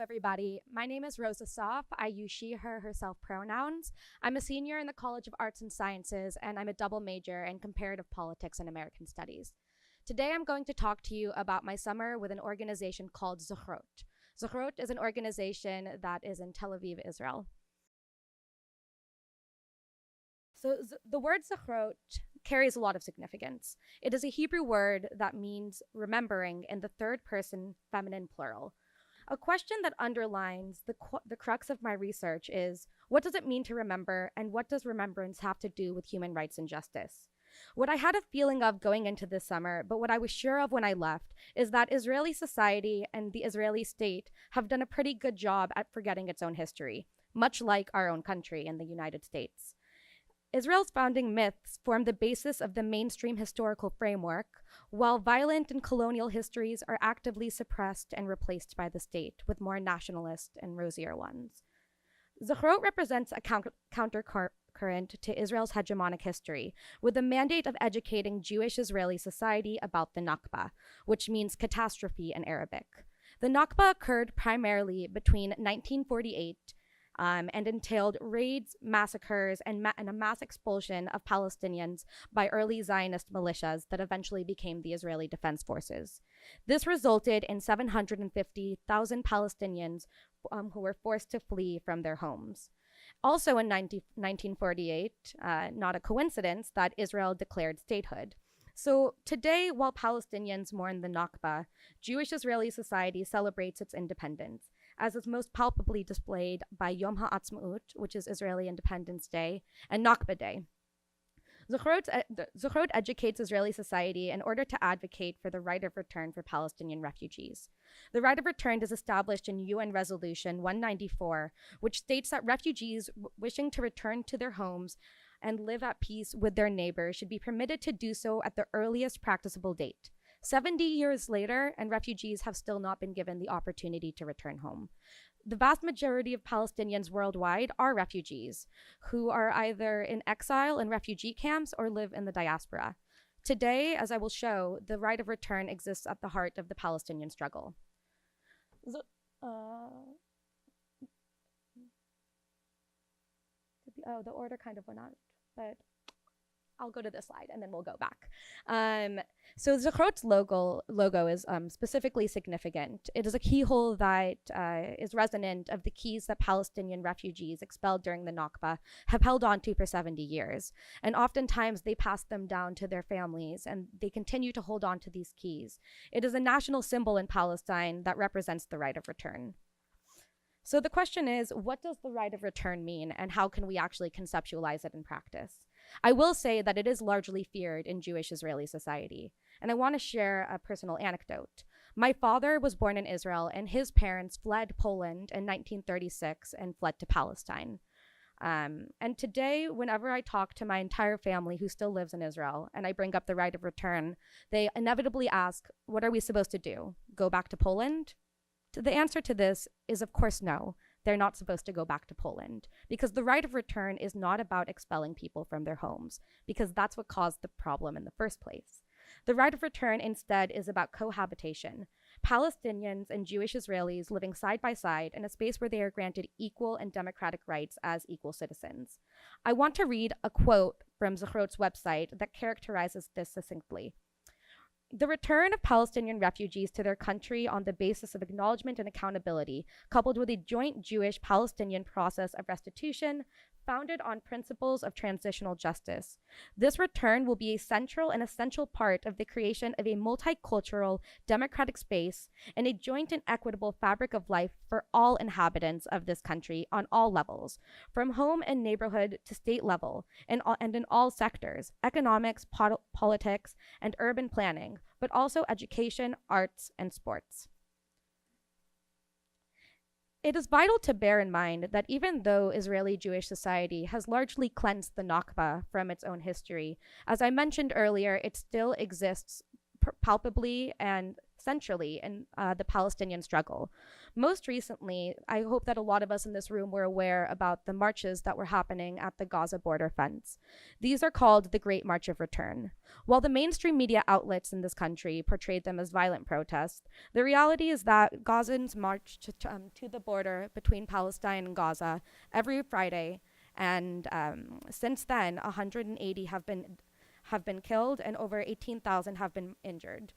everybody. My name is Rose Asaf. I use she, her, herself pronouns. I'm a senior in the College of Arts and Sciences, and I'm a double major in comparative politics and American studies. Today, I'm going to talk to you about my summer with an organization called Zochrot. Zochrot is an organization that is in Tel Aviv, Israel. So the word Zochrot carries a lot of significance. It is a Hebrew word that means remembering in the third person feminine plural. A question that underlines the crux of my research is, what does it mean to remember, and what does remembrance have to do with human rights and justice? What I had a feeling of going into this summer, but what I was sure of when I left, is that Israeli society and the Israeli state have done a pretty good job at forgetting its own history, much like our own country in the United States. Israel's founding myths form the basis of the mainstream historical framework, while violent and colonial histories are actively suppressed and replaced by the state with more nationalist and rosier ones. Zochrot represents a countercurrent to Israel's hegemonic history, with the mandate of educating Jewish Israeli society about the Nakba, which means catastrophe in Arabic. The Nakba occurred primarily between 1948 and entailed raids, massacres, and a mass expulsion of Palestinians by early Zionist militias that eventually became the Israeli Defense Forces. This resulted in 750,000 Palestinians who were forced to flee from their homes. Also in 1948, not a coincidence that Israel declared statehood. So today, while Palestinians mourn the Nakba, Jewish Israeli society celebrates its independence, as is most palpably displayed by Yom HaAtzmaut, which is Israeli Independence Day, and Nakba Day. Zochrot educates Israeli society in order to advocate for the right of return for Palestinian refugees. The right of return is established in UN Resolution 194, which states that refugees wishing to return to their homes and live at peace with their neighbors should be permitted to do so at the earliest practicable date. 70 years later, and refugees have still not been given the opportunity to return home. The vast majority of Palestinians worldwide are refugees who are either in exile in refugee camps or live in the diaspora. Today, as I will show, the right of return exists at the heart of the Palestinian struggle. The order kind of went out, but I'll go to this slide and then we'll go back. So Zochrot's logo is specifically significant. It is a keyhole that is resonant of the keys that Palestinian refugees expelled during the Nakba have held on to for 70 years. And oftentimes they pass them down to their families and they continue to hold on to these keys. It is a national symbol in Palestine that represents the right of return. So the question is, what does the right of return mean, and how can we actually conceptualize it in practice? I will say that it is largely feared in Jewish Israeli society, and I want to share a personal anecdote. My father was born in Israel, and his parents fled Poland in 1936 and fled to Palestine. And today, whenever I talk to my entire family who still lives in Israel, and I bring up the right of return, they inevitably ask, what are we supposed to do? Go back to Poland? The answer to this is, of course, no. They're not supposed to go back to Poland, because the right of return is not about expelling people from their homes, because that's what caused the problem in the first place. The right of return instead is about cohabitation. Palestinians and Jewish Israelis living side by side in a space where they are granted equal and democratic rights as equal citizens. I want to read a quote from Zochrot's website that characterizes this succinctly. The return of Palestinian refugees to their country on the basis of acknowledgement and accountability, coupled with a joint Jewish-Palestinian process of restitution founded on principles of transitional justice. This return will be a central and essential part of the creation of a multicultural, democratic space and a joint and equitable fabric of life for all inhabitants of this country on all levels, from home and neighborhood to state level, and in all sectors, economics, politics, and urban planning, but also education, arts, and sports. It is vital to bear in mind that even though Israeli Jewish society has largely cleansed the Nakba from its own history, as I mentioned earlier, it still exists palpably and centrally in the Palestinian struggle. Most recently, I hope that a lot of us in this room were aware about the marches that were happening at the Gaza border fence. These are called the Great March of Return. While the mainstream media outlets in this country portrayed them as violent protests, the reality is that Gazans march to the border between Palestine and Gaza every Friday, and since then, 180 have been killed and over 18,000 have been injured.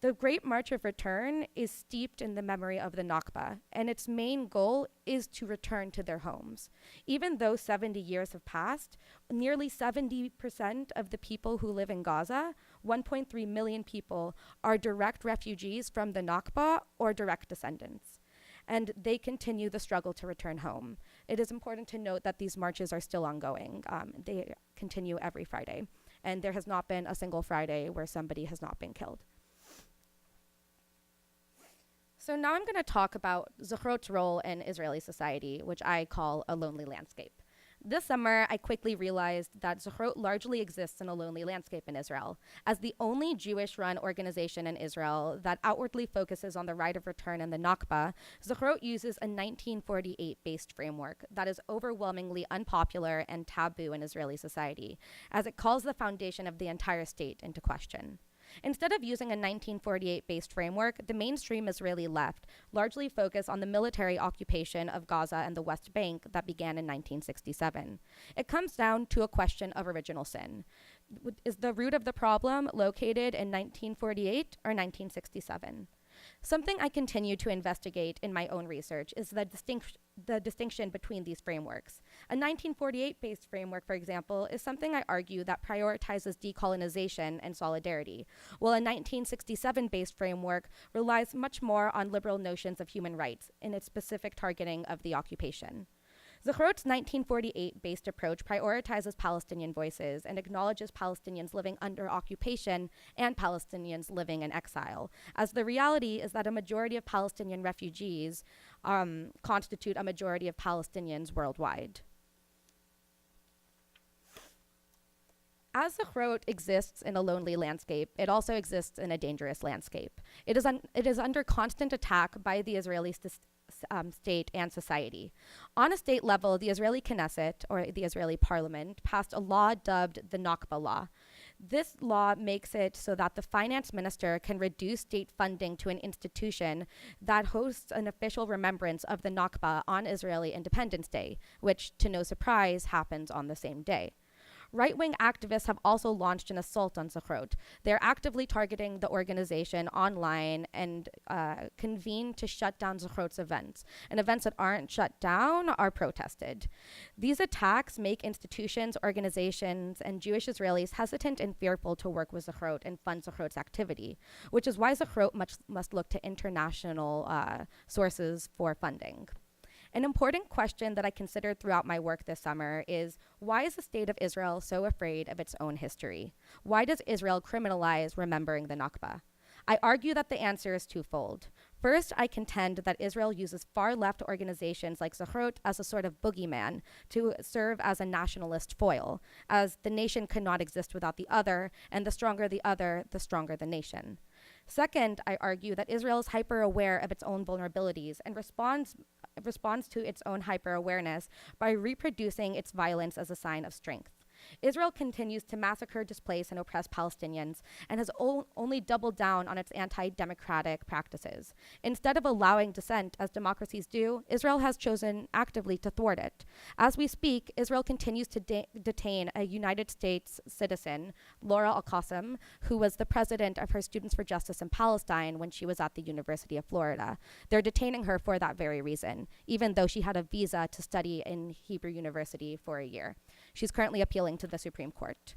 The Great March of Return is steeped in the memory of the Nakba, and its main goal is to return to their homes. Even though 70 years have passed, nearly 70% of the people who live in Gaza, 1.3 million people, are direct refugees from the Nakba or direct descendants. And they continue the struggle to return home. It is important to note that these marches are still ongoing. They continue every Friday, and there has not been a single Friday where somebody has not been killed. So now I'm going to talk about Zochrot's role in Israeli society, which I call a lonely landscape. This summer, I quickly realized that Zochrot largely exists in a lonely landscape in Israel. As the only Jewish-run organization in Israel that outwardly focuses on the right of return and the Nakba, Zochrot uses a 1948-based framework that is overwhelmingly unpopular and taboo in Israeli society, as it calls the foundation of the entire state into question. Instead of using a 1948-based framework, the mainstream Israeli left largely focused on the military occupation of Gaza and the West Bank that began in 1967. It comes down to a question of original sin. Is the root of the problem located in 1948 or 1967? Something I continue to investigate in my own research is the distinction between these frameworks. A 1948-based framework, for example, is something I argue that prioritizes decolonization and solidarity, while a 1967-based framework relies much more on liberal notions of human rights in its specific targeting of the occupation. Zochrot's 1948-based approach prioritizes Palestinian voices and acknowledges Palestinians living under occupation and Palestinians living in exile, as the reality is that a majority of Palestinian refugees constitute a majority of Palestinians worldwide. As Zochrot exists in a lonely landscape, it also exists in a dangerous landscape. It is under constant attack by the Israeli state and society. On a state level, the Israeli Knesset, or the Israeli parliament, passed a law dubbed the Nakba law. This law makes it so that the finance minister can reduce state funding to an institution that hosts an official remembrance of the Nakba on Israeli Independence Day, which, to no surprise, happens on the same day. Right-wing activists have also launched an assault on Zochrot. They're actively targeting the organization online and convene to shut down Zochrot's events. And events that aren't shut down are protested. These attacks make institutions, organizations, and Jewish Israelis hesitant and fearful to work with Zochrot and fund Zochrot's activity, which is why Zochrot must look to international sources for funding. An important question that I considered throughout my work this summer is, why is the state of Israel so afraid of its own history? Why does Israel criminalize remembering the Nakba? I argue that the answer is twofold. First, I contend that Israel uses far-left organizations like Zochrot as a sort of boogeyman to serve as a nationalist foil, as the nation could not exist without the other, and the stronger the other, the stronger the nation. Second, I argue that Israel is hyper-aware of its own vulnerabilities and responds to its own hyper-awareness by reproducing its violence as a sign of strength. Israel continues to massacre, displace, and oppress Palestinians and has only doubled down on its anti-democratic practices. Instead of allowing dissent, as democracies do, Israel has chosen actively to thwart it. As we speak, Israel continues to detain a United States citizen, Laura Al-Qasem, who was the president of her Students for Justice in Palestine when she was at the University of Florida. They're detaining her for that very reason, even though she had a visa to study in Hebrew University for a year. She's currently appealing to the Supreme Court.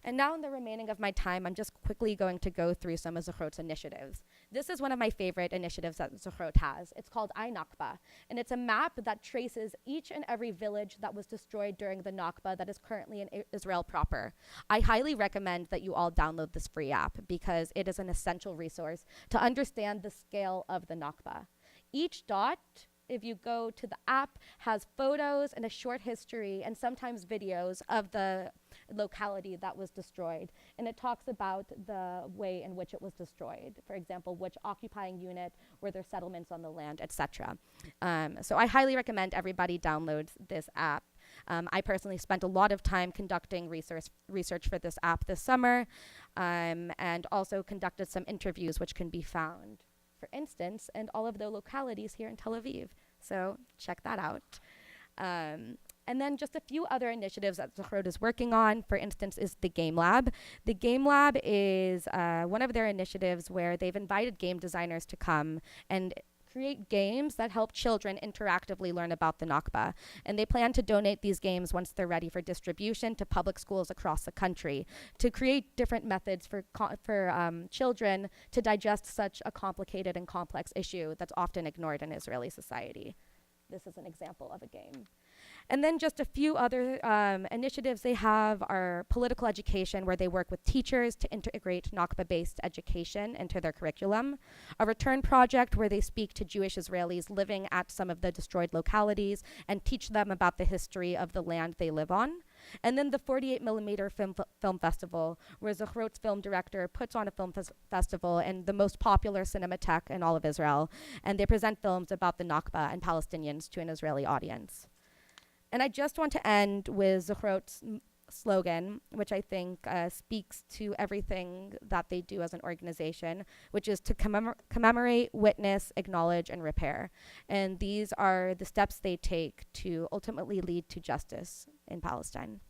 And now in the remaining of my time, I'm just quickly going to go through some of Zochrot's initiatives. This is one of my favorite initiatives that Zochrot has. It's called Nakba, and it's a map that traces each and every village that was destroyed during the Nakba that is currently in Israel proper. I highly recommend that you all download this free app because it is an essential resource to understand the scale of the Nakba. Each dot, if you go to the app, has photos and a short history and sometimes videos of the locality that was destroyed. And it talks about the way in which it was destroyed. For example, which occupying unit, were there settlements on the land, etc. So I highly recommend everybody download this app. I personally spent a lot of time conducting research for this app this summer, and also conducted some interviews which can be found, for instance, in all of the localities here in Tel Aviv. So check that out. And then just a few other initiatives that Zochrot is working on, for instance, is the Game Lab. The Game Lab is one of their initiatives where they've invited game designers to come and create games that help children interactively learn about the Nakba. And they plan to donate these games once they're ready for distribution to public schools across the country to create different methods for children to digest such a complicated and complex issue that's often ignored in Israeli society. This is an example of a game. And then just a few other initiatives they have are political education, where they work with teachers to integrate Nakba-based education into their curriculum. A return project where they speak to Jewish Israelis living at some of the destroyed localities and teach them about the history of the land they live on. And then the 48mm film festival, where Zochrot's film director puts on a film festival in the most popular cinematheque in all of Israel. And they present films about the Nakba and Palestinians to an Israeli audience. And I just want to end with Zochrot's slogan, which I think speaks to everything that they do as an organization, which is to commemorate, witness, acknowledge, and repair. And these are the steps they take to ultimately lead to justice in Palestine.